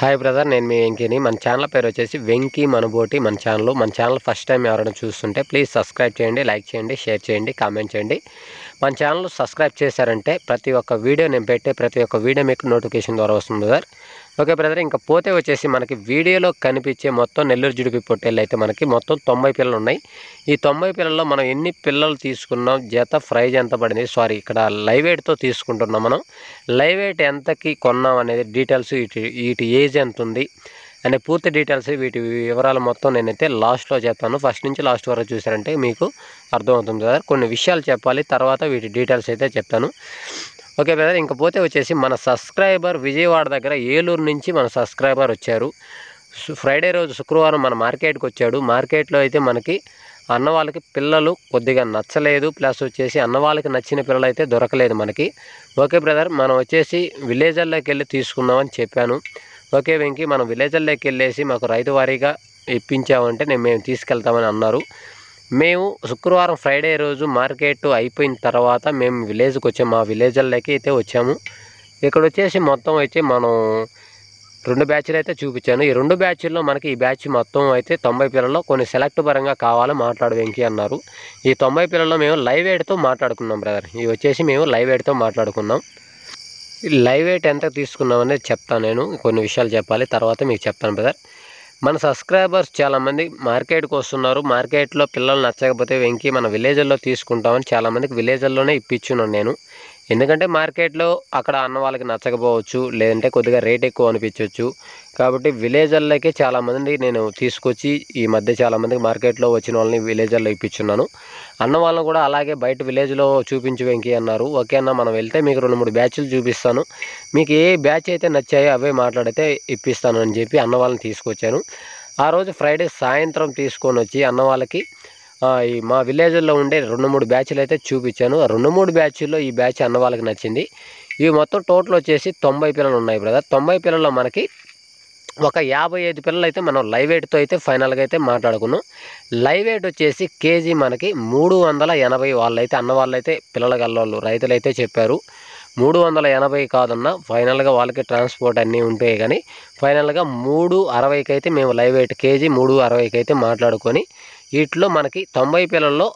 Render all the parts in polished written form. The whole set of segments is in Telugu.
హాయ్ బ్రదర్, నేను మీ వెంకీని. మన ఛానల్ పేరు వచ్చేసి వెంకీ మనబోటి. మన ఛానల్ ఫస్ట్ టైం ఎవరైనా చూస్తుంటే ప్లీజ్ సబ్స్క్రైబ్ చేయండి, లైక్ చేయండి, షేర్ చేయండి, కామెంట్ చేయండి. మన ఛానల్ సబ్స్క్రైబ్ చేశారంటే ప్రతి ఒక్క వీడియో నేను పెట్టే ప్రతి ఒక్క వీడియో మీకు నోటిఫికేషన్ ద్వారా వస్తుంది బ్రదర్. ఓకే బ్రదర్, ఇంకా పోతే వచ్చేసి మనకి వీడియోలో కనిపించే మొత్తం నెల్లూరు జుడిపి పొట్టేళ్ళు అయితే మనకి మొత్తం 90 పిల్లలు ఉన్నాయి. ఈ 90 పిల్లల్లో మనం ఎన్ని పిల్లలు తీసుకున్నాం, జత ప్రైజ్ ఎంత పడింది, ఇక్కడ లైవ్ వెయిట్తో తీసుకుంటున్నాం. మనం లైవ్ వెయిట్ ఎంతకి కొన్నాం అనేది డీటెయిల్స్, వీటి ఏజ్ ఎంత ఉంది అనే పూర్తి డీటెయిల్స్, వీటి వివరాలు మొత్తం నేనైతే లాస్ట్లో చెప్తాను. ఫస్ట్ నుంచి లాస్ట్ వరకు చూసారంటే మీకు అర్థమవుతుంది కదా. కొన్ని విషయాలు చెప్పాలి, తర్వాత వీటి డీటెయిల్స్ అయితే చెప్తాను. ఓకే బ్రదర్, ఇంకా పోతే వచ్చేసి మన సబ్స్క్రైబర్ విజయవాడ దగ్గర ఏలూరు నుంచి మన సబ్స్క్రైబర్ వచ్చారు. ఫ్రైడే రోజు శుక్రవారం మన మార్కెట్కి వచ్చాడు. మార్కెట్లో అయితే మనకి అన్న వాళ్ళకి పిల్లలు కొద్దిగా నచ్చలేదు, ప్లస్ వచ్చేసి అన్న వాళ్ళకి నచ్చిన పిల్లలు అయితే దొరకలేదు మనకి. ఓకే బ్రదర్, మనం వచ్చేసి విలేజర్లోకి వెళ్ళి తీసుకుందామని చెప్పాను. ఓకే వెంకీ, మనం విలేజర్లోకి వెళ్ళేసి మాకు రైతు వారీగా ఇప్పించామంటే మేము తీసుకెళ్తామని అన్నారు. మేము శుక్రవారం ఫ్రైడే రోజు మార్కెట్ అయిపోయిన తర్వాత మేము విలేజ్కి వచ్చాము. మా విలేజర్లోకి అయితే వచ్చాము. ఇక్కడ వచ్చేసి మొత్తం అయితే మనం 2 బ్యాచ్లు అయితే చూపించాను. ఈ 2 బ్యాచ్ల్లో మనకి ఈ బ్యాచ్ మొత్తం అయితే 90 పిల్లల్లో కొన్ని సెలెక్ట్ పరంగా కావాలి మాట్లాడు వెంకీ అన్నారు. ఈ 90 పిల్లల్లో మేము లైవ్ వెయిట్తో మాట్లాడుకున్నాం బ్రదర్. ఇవి వచ్చేసి మేము లైవ్ వెయిట్తో మాట్లాడుకున్నాం. లైవ్ వెయిట్ ఎంత తీసుకున్నాం అనేది చెప్తాను. నేను కొన్ని విషయాలు చెప్పాలి, తర్వాత మీకు చెప్తాను బ్రదర్. మన సబ్స్క్రైబర్స్ చాలామంది మార్కెట్కి వస్తున్నారు. మార్కెట్లో పిల్లలు నచ్చకపోతే వెంకీ మన విలేజ్లో తీసుకుంటామని చాలామందికి విలేజ్లోనే ఇప్పించున్నాను నేను. ఎందుకంటే మార్కెట్లో అక్కడ అన్న వాళ్ళకి నచ్చకపోవచ్చు, లేదంటే కొద్దిగా రేట్ ఎక్కువ అనిపించవచ్చు. కాబట్టి విలేజర్లకే చాలామంది నేను తీసుకొచ్చి ఈ మధ్య చాలామందికి మార్కెట్లో వచ్చిన వాళ్ళని విలేజర్లో ఇప్పించున్నాను. అన్న వాళ్ళని కూడా అలాగే బయట విలేజ్లో చూపించు వెంకీ అన్నారు. ఓకే అన్న, మనం వెళ్తే మీకు 2-3 బ్యాచ్లు చూపిస్తాను, మీకు ఏ బ్యాచ్ అయితే నచ్చాయో అవే మాట్లాడితే ఇప్పిస్తాను అని చెప్పి అన్న వాళ్ళని తీసుకొచ్చాను. ఆ రోజు ఫ్రైడే సాయంత్రం తీసుకొని వచ్చి అన్న వాళ్ళకి ఈ మా విలేజ్లో ఉండే 2-3 బ్యాచ్లు అయితే చూపించాను. 2-3 బ్యాచ్ల్లో ఈ బ్యాచ్ అన్న వాళ్ళకి నచ్చింది. ఇవి మొత్తం టోటల్ వచ్చేసి 90 పిల్లలు ఉన్నాయి బ్రదర్. 90 పిల్లల్లో మనకి ఒక 55 పిల్లలు అయితే మనం లైవ్ వెయిట్తో అయితే ఫైనల్గా అయితే మాట్లాడుకున్నాం. లైవ్ వెయిట్ వచ్చేసి కేజీ మనకి 380. వాళ్ళైతే అన్న వాళ్ళైతే పిల్లల గల్లోళ్ళు రైతులైతే చెప్పారు 380 కాదన్న, ఫైనల్గా వాళ్ళకి ట్రాన్స్పోర్ట్ అన్నీ ఉంటాయి, కానీ ఫైనల్గా 360కి అయితే మేము లైవ్ వెయిట్ కేజీ 360కి అయితే మాట్లాడుకొని వీటిలో మనకి 90 పిల్లల్లో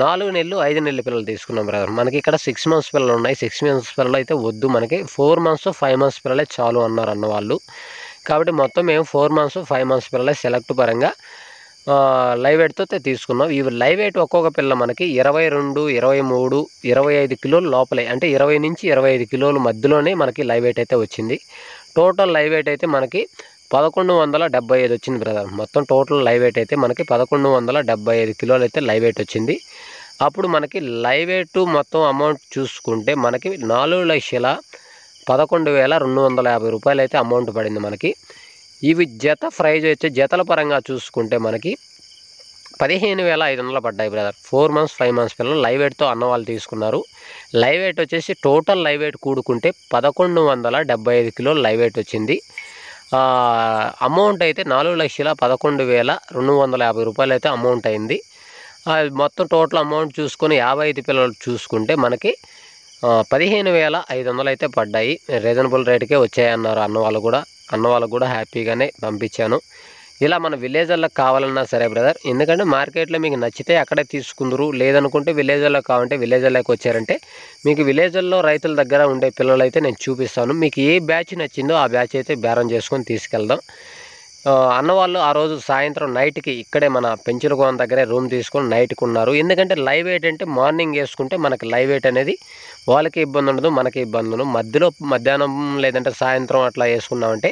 4 నెలలు 5 నెలల పిల్లలు తీసుకున్నాం బ్రదర్. మనకి ఇక్కడ 6 మంత్స్ పిల్లలు ఉన్నాయి. 6 మంత్స్ పిల్లలు అయితే వద్దు, మనకి 4 మంత్స్ 5 మంత్స్ పిల్లలే చాలు అన్నారు అన్న వాళ్ళు. కాబట్టి మొత్తం మేము 4 మంత్స్ 5 మంత్స్ పిల్లలే సెలెక్ట్ పరంగా లైవ్ వెయిట్తో తీసుకున్నాం. ఈ లైవ్ వెయిట్ ఒక్కొక్క పిల్ల మనకి 22, 23, 25 కిలోలు లోపలే, అంటే 20 నుంచి 25 కిలోల మధ్యలోనే మనకి లైవ్ వెయిట్ అయితే వచ్చింది. టోటల్ లైవ్ వెయిట్ అయితే మనకి 1175 వచ్చింది బ్రదర్. మొత్తం టోటల్ లైవ్ వెయిట్ అయితే మనకి 1175 కిలోలు అయితే లైవ్ వెయిట్ వచ్చింది. అప్పుడు మనకి లైవ్ వెయిట్ మొత్తం అమౌంట్ చూసుకుంటే మనకి 4,11,250 రూపాయలు అయితే అమౌంట్ పడింది మనకి. ఇవి జత ప్రైజ్ అయితే జతల పరంగా చూసుకుంటే మనకి 15,500 పడ్డాయి బ్రదర్. 4 మంత్స్ 5 మంత్స్ పిల్లలు లైవ్ వెయిట్తో అన్న వాళ్ళు తీసుకున్నారు. లైవ్ వెయిట్ వచ్చేసి టోటల్ లైవ్ వెయిట్ కూడుకుంటే 1175 కిలోలు లైవ్ వెయిట్ వచ్చింది. అమౌంట్ అయితే 4,11,250 రూపాయలు అయితే అమౌంట్ అయింది. మొత్తం టోటల్ అమౌంట్ చూసుకొని 55 పిల్లలు చూసుకుంటే మనకి 15,500 అయితే పడ్డాయి. రీజనబుల్ రేటుకే వచ్చాయన్నారు అన్న వాళ్ళకు కూడా హ్యాపీగానే పంపించాను. ఇలా మన విలేజర్లకు కావాలన్నా సరే బ్రదర్, ఎందుకంటే మార్కెట్లో మీకు నచ్చితే అక్కడే తీసుకుందరు, లేదనుకుంటే విలేజర్లో కావాలంటే విలేజర్లోకి వచ్చారంటే మీకు విలేజర్లో రైతుల దగ్గర ఉండే పిల్లలు అయితే నేను చూపిస్తాను. మీకు ఏ బ్యాచ్ నచ్చిందో ఆ బ్యాచ్ అయితే బేరం చేసుకొని తీసుకెళ్దాం. అన్నవాళ్ళు ఆ రోజు సాయంత్రం నైట్కి ఇక్కడే మన పెంచులగోన దగ్గరే రూమ్ తీసుకొని నైట్కి ఉన్నారు. ఎందుకంటే లైవ్ వెయిట్ అంటే మార్నింగ్ వేసుకుంటే మనకి లైవ్ వెయిట్ అనేది వాళ్ళకి ఇబ్బంది ఉండదు, మనకి ఇబ్బంది ఉండదు. మధ్యలో మధ్యాహ్నం లేదంటే సాయంత్రం అట్లా వేసుకున్నామంటే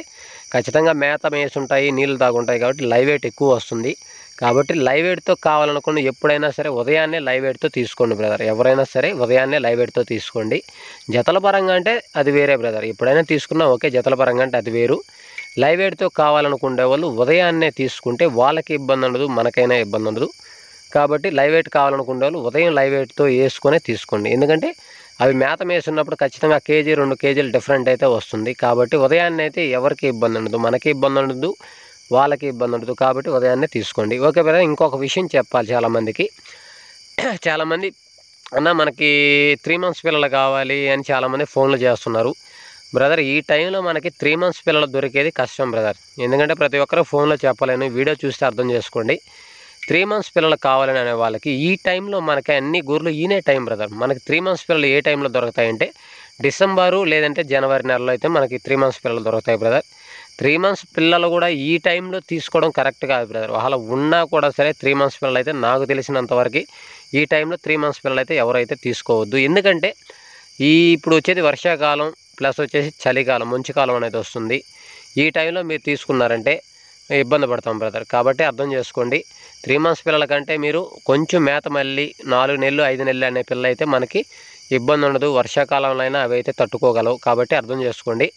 ఖచ్చితంగా మేత వేసుంటాయి, నీళ్ళు తాగుంటాయి, కాబట్టి లైవ్ వెయిట్ ఎక్కువ వస్తుంది. కాబట్టి లైవ్ వెయిట్తో కావాలనుకున్న ఎప్పుడైనా సరే ఉదయాన్నే లైవ్ వెయిట్తో తీసుకోండి బ్రదర్. ఎవరైనా సరే ఉదయాన్నే లైవ్ వెయిట్తో తీసుకోండి. జతల పరంగా అంటే అది వేరే బ్రదర్, ఎప్పుడైనా తీసుకున్నా ఓకే, జతల పరంగా అంటే అది వేరు. లైవ్ వెయిట్తో కావాలనుకునే వాళ్ళు ఉదయాన్నే తీసుకుంటే వాళ్ళకి ఇబ్బంది ఉండదు, మనకైనా ఇబ్బంది ఉండదు. కాబట్టి లైవ్ వెయిట్ కావాలనుకునే వాళ్ళు ఉదయం లైవ్ వెయిట్తో వేసుకొని తీసుకోండి. ఎందుకంటే అవి మేత వేసున్నప్పుడు ఖచ్చితంగా కేజీ 2 కేజీలు డిఫరెంట్ అయితే వస్తుంది. కాబట్టి ఉదయాన్నే అయితే ఎవరికి ఇబ్బంది ఉండదు, మనకి ఇబ్బంది ఉండదు, వాళ్ళకి ఇబ్బంది ఉండదు. కాబట్టి ఉదయాన్నే తీసుకోండి. ఓకే బ్రదర్, ఇంకొక విషయం చెప్పాలి. చాలామంది అన్న మనకి 3 మంత్స్ పిల్లలు కావాలి అని చాలామంది ఫోన్లు చేస్తున్నారు. బ్రదర్ ఈ టైంలో మనకి 3 months పిల్లలు దొరికేది కష్టం బ్రదర్. ఎందుకంటే ప్రతి ఒక్కరు ఫోన్లో చెప్పలేను, వీడియో చూస్తే అర్థం చేసుకోండి. 3 months పిల్లలు కావాలని అనే వాళ్ళకి ఈ టైంలో మనకి అన్ని గూర్లు ఈనే టైం బ్రదర్. మనకి 3 months పిల్లలు ఏ టైంలో దొరుకుతాయంటే డిసెంబరు లేదంటే జనవరి నెలలో అయితే మనకి 3 months పిల్లలు దొరుకుతాయి బ్రదర్. 3 months పిల్లలు కూడా ఈ టైంలో తీసుకోవడం కరెక్ట్ కాదు బ్రదర్. అలా ఉన్నా కూడా సరే 3 months పిల్లలు అయితే నాకు తెలిసినంతవరకు ఈ టైంలో 3 months పిల్లలు అయితే ఎవరైతే తీసుకోవద్దు. ఎందుకంటే ఇప్పుడు వచ్చేది వర్షాకాలం ప్లస్ వచ్చేసి చలికాలం, మంచుకాలం అనేది వస్తుంది. ఈ టైంలో మీరు తీసుకున్నారంటే ఇబ్బంది పడతాం బ్రదర్. కాబట్టి అర్థం చేసుకోండి. 3 months పిల్లల కంటే మీరు కొంచెం మేత మళ్ళీ 4 నెలలు 5 నెలలు అనే పిల్ల అయితే మనకి ఇబ్బంది ఉండదు. వర్షాకాలంలో అయినా అవి అయితే తట్టుకోగలవు. కాబట్టి అర్థం చేసుకోండి.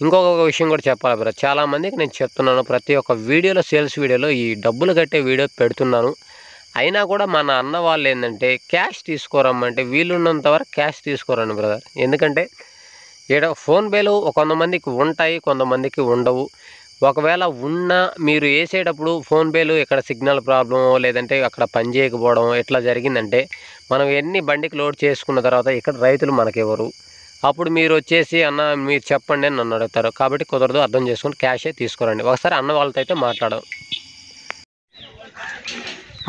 ఇంకొక విషయం కూడా చెప్పాలి బ్రదర్, చాలామందికి నేను చెప్తున్నాను, ప్రతి ఒక్క వీడియోలో సేల్స్ వీడియోలో ఈ డబ్బులు కట్టే వీడియో పెడుతున్నాను. అయినా కూడా మన అన్న వాళ్ళు ఏంటంటే క్యాష్ తీసుకోరమ్మంటే వీలున్నంత వరకు క్యాష్ తీసుకోరండి బ్రదర్. ఎందుకంటే ఇక్కడ ఫోన్పేలు కొంతమందికి ఉంటాయి, కొంతమందికి ఉండవు. ఒకవేళ ఉన్నా మీరు వేసేటప్పుడు ఫోన్పేలు ఇక్కడ సిగ్నల్ ప్రాబ్లం లేదంటే అక్కడ పని చేయకపోవడం ఇట్లా జరిగిందంటే మనం ఎన్ని బండికి లోడ్ చేసుకున్న తర్వాత ఇక్కడ రైతులు మనకెవరు, అప్పుడు మీరు వచ్చేసి అన్న మీరు చెప్పండి అని నన్ను అడుగుతారు. కాబట్టి కుదరదు, అర్థం చేసుకుని క్యాషే తీసుకోరండి. ఒకసారి అన్న వాళ్ళతో అయితే మాట్లాడడం.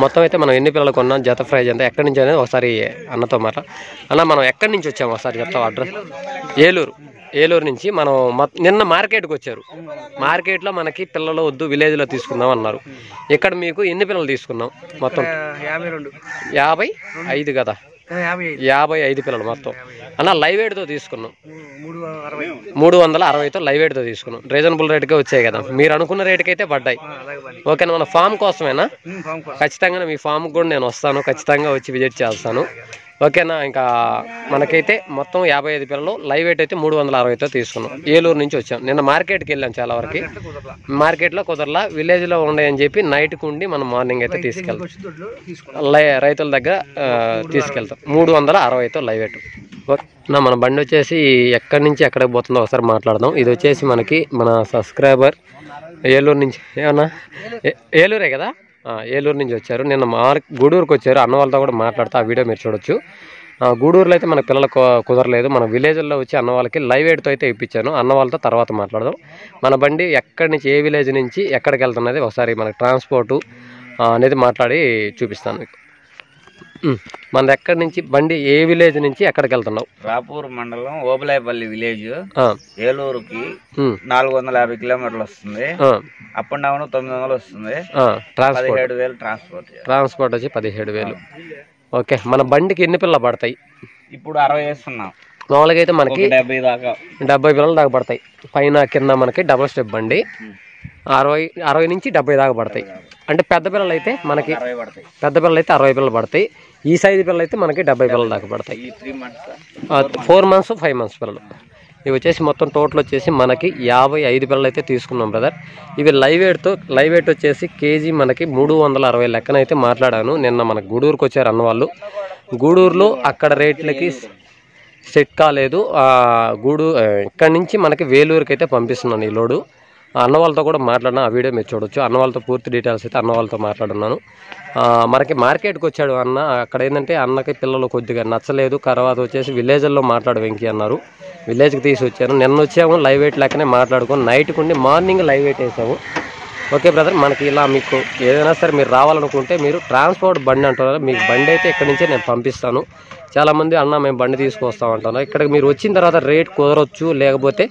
మొత్తం అయితే మనం ఎన్ని పిల్లలు కొన్నాం, జత ప్రైజ్ ఎంత, ఎక్కడి నుంచి అనేది ఒకసారి అన్నతో అన్న మనం ఎక్కడి నుంచి వచ్చాము ఒకసారి చెప్తాం అడ్రస్. ఏలూరు నుంచి మనం నిన్న మార్కెట్కి వచ్చారు. మార్కెట్లో మనకి పిల్లలు వద్దు విలేజ్లో తీసుకుందాం అన్నారు. ఇక్కడ మీకు ఎన్ని పిల్లలు తీసుకున్నాం మొత్తం? 55 కదా, 55 పిల్లలు మొత్తం. అన్న లైవ్ వెయిట్తో తీసుకున్నాం, 360తో లైవ్ వెయిట్తో తీసుకున్నాం. రీజనబుల్ రేట్గా వచ్చాయి కదా, మీరు అనుకున్న రేటుకి అయితే పడ్డాయి. ఓకేనా, మన ఫామ్ కోసమేనా? ఖచ్చితంగా మీ ఫామ్కి కూడా నేను వస్తాను, ఖచ్చితంగా వచ్చి విజిట్ చేస్తాను. ఓకేనా, ఇంకా మనకైతే మొత్తం 55 పిల్లలు లైవ్ వెయిట్ అయితే 360తో తీసుకున్నాం. ఏలూరు నుంచి వచ్చాం. నిన్న మార్కెట్కి వెళ్ళాం, చాలా వరకు మార్కెట్లో కుదరలా, విలేజ్లో ఉన్నాయని చెప్పి నైట్కి ఉండి మనం మార్నింగ్ అయితే తీసుకెళ్తాం, రైతుల దగ్గర తీసుకెళ్తాం. 360తో లైవ్ వెయిట్. ఓకేనా, మన బండి వచ్చేసి ఎక్కడి నుంచి ఎక్కడికి పోతుందో ఒకసారి మాట్లాడదాం. ఇది వచ్చేసి మనకి మన సబ్స్క్రైబర్ ఏలూరు నుంచి, ఏమన్నా ఏలూరే కదా, ఏలూరు నుంచి వచ్చారు. నిన్న గూడూరుకి వచ్చారు. అన్న వాళ్ళతో కూడా మాట్లాడుతూ ఆ వీడియో మీరు చూడొచ్చు. గూడూరులో అయితే మన పిల్లలకు కుదరలేదు. మన విలేజ్లో వచ్చి అన్న వాళ్ళకి లైవ్ వెయిట్తో అయితే ఇప్పించాను. అన్న వాళ్ళతో తర్వాత మాట్లాడదాం. మన బండి ఎక్కడి నుంచి, ఏ విలేజ్ నుంచి ఎక్కడికి వెళ్తున్నది ఒకసారి మనకి ట్రాన్స్పోర్టు అనేది మాట్లాడి చూపిస్తాను మీకు. మన ఎక్కడి నుంచి బండి, ఏ విలేజ్ నుంచి ఎక్కడికి వెళ్తున్నావు? రాపూర్ మండలం ఓబులాయపల్లి విలేజ్, ఏలూరుకి 450 కిలోమీటర్లు వస్తుంది. అప్ అండ్ డౌన్ 900 వస్తుంది. 17,000 ట్రాన్స్పోర్ట్ వచ్చి 17,000. ఓకే, మన బండికి ఎన్ని పిల్లలు పడతాయి? ఇప్పుడు 60 వేస్తున్నాం. మామూలుగా అయితే మనకి 70 పిల్లలు దాకా పడతాయి. పైన కింద మనకి డబుల్ స్టెప్ బండి 60 నుంచి 70 దాకా పడతాయి. అంటే పెద్ద పిల్లలు అయితే మనకి 60 పిల్లలు పడతాయి. ఈ సైజు పిల్లలు అయితే మనకి 70 పిల్లలు దాకా పడతాయి. 4 months 5 months పిల్లలు. ఇవి వచ్చేసి మొత్తం టోటల్ వచ్చేసి మనకి 55 పిల్లలు అయితే తీసుకున్నాం బ్రదర్. ఇవి లైవ్ వెయిట్ వచ్చేసి కేజీ మనకి 360 లెక్కన అయితే మాట్లాడాను. నిన్న మనకు గూడూరుకి వచ్చారు అన్న వాళ్ళు. గూడూరులో అక్కడ రేట్లకి సెట్ కాలేదు. ఇక్కడి నుంచి మనకి వేలూరుకి అయితే పంపిస్తున్నాను ఈ లోడు. అన్న వాళ్ళతో కూడా మాట్లాడినా, ఆ వీడియో మీరు చూడొచ్చు. అన్న వాళ్ళతో పూర్తి డీటెయిల్స్ అయితే అన్న వాళ్ళతో మాట్లాడున్నాను. మనకి మార్కెట్కి వచ్చాడు అన్న. అక్కడ ఏంటంటే అన్నకి పిల్లలు కొద్దిగా నచ్చలేదు. తర్వాత వచ్చేసి విలేజ్లో మాట్లాడు వెంకీ అన్నారు, విలేజ్కి తీసి వచ్చాను. నిన్న వచ్చాము లైవ్ వెయిట్ లెక్కనే మాట్లాడుకొని నైట్కి ఉండి మార్నింగ్ లైవ్ వెయిట్ వేసాము. ఓకే బ్రదర్, మనకి ఇలా మీకు ఏదైనా సరే మీరు రావాలనుకుంటే మీరు ట్రాన్స్పోర్ట్ బండి అంటున్నారు. మీకు బండి అయితే ఇక్కడి నుంచే నేను పంపిస్తాను. చాలామంది అన్న మేము బండి తీసుకొస్తాం అంటున్నారు. ఇక్కడికి మీరు వచ్చిన తర్వాత రేట్ కుదరవచ్చు, లేకపోతే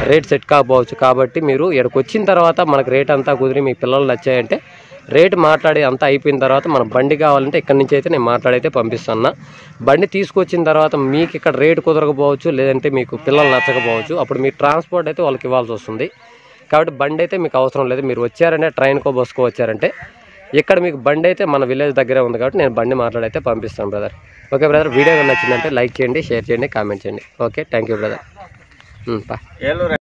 రేట్ సెట్ కాకపోవచ్చు. కాబట్టి మీరు ఇక్కడికి వచ్చిన తర్వాత మనకు రేట్ అంతా కుదిరి మీ పిల్లలు నచ్చాయంటే రేటు మాట్లాడి అంతా అయిపోయిన తర్వాత మన బండి కావాలంటే ఇక్కడి నుంచి అయితే నేను మాట్లాడైతే పంపిస్తాను. బండి తీసుకొచ్చిన తర్వాత మీకు ఇక్కడ రేటు కుదరకపోవచ్చు, లేదంటే మీకు పిల్లలు నచ్చకపోవచ్చు. అప్పుడు మీరు ట్రాన్స్పోర్ట్ అయితే వాళ్ళకి ఇవ్వాల్సి వస్తుంది. కాబట్టి బండి అయితే మీకు అవసరం లేదు. మీరు వచ్చారంటే ట్రైన్కో బస్కో వచ్చారంటే ఇక్కడ మీకు బండి అయితే మన విలేజ్ దగ్గరే ఉంది. కాబట్టి నేను బండి మాట్లాడైతే పంపిస్తాను బ్రదర్. ఓకే బ్రదర్, వీడియో నచ్చిందంటే లైక్ చేయండి, షేర్ చేయండి, కామెంట్ చేయండి. Okay, thank you brother.